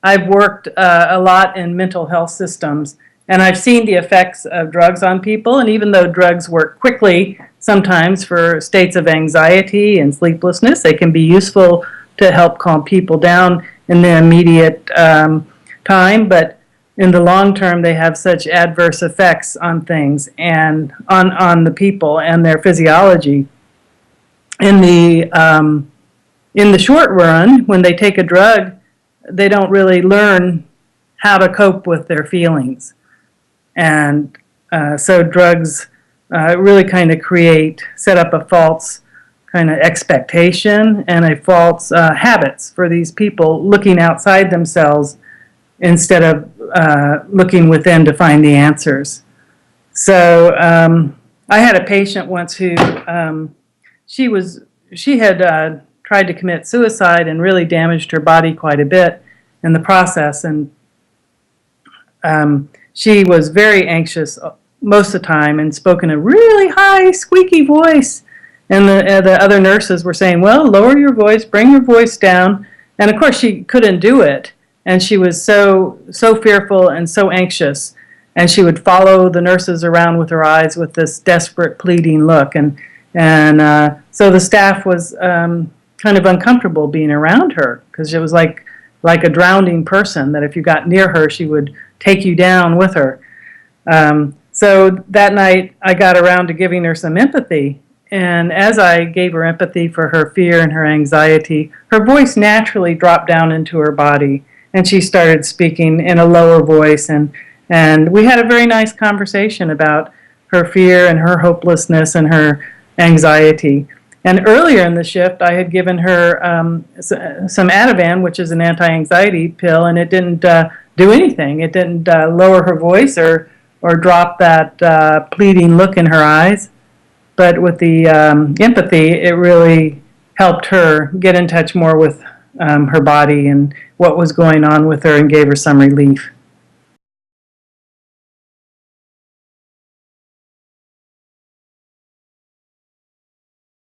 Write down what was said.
I've worked a lot in mental health systems, and I've seen the effects of drugs on people. And even though drugs work quickly, sometimes for states of anxiety and sleeplessness, they can be useful to help calm people down in the immediate time. But in the long term, they have such adverse effects on things and on the people and their physiology. In the short run, when they take a drug, they don't really learn how to cope with their feelings. And so drugs really kind of set up a false kind of expectation and a false habits for these people looking outside themselves instead of looking within to find the answers. So I had a patient once who she had tried to commit suicide and really damaged her body quite a bit in the process, and she was very anxious most of the time and spoke in a really high, squeaky voice. And the other nurses were saying, well, lower your voice, bring your voice down. And of course she couldn't do it. And she was so fearful and so anxious. And she would follow the nurses around with her eyes with this desperate, pleading look. And so the staff was kind of uncomfortable being around her because it was like a drowning person, that if you got near her, she would take you down with her. So that night, I got around to giving her some empathy. And as I gave her empathy for her fear and her anxiety, her voice naturally dropped down into her body. And she started speaking in a lower voice. And we had a very nice conversation about her fear and her hopelessness and her anxiety. And earlier in the shift, I had given her some Ativan, which is an anti-anxiety pill, and it didn't do anything. It didn't lower her voice or drop that pleading look in her eyes. But with the empathy, it really helped her get in touch more with her body and what was going on with her and gave her some relief.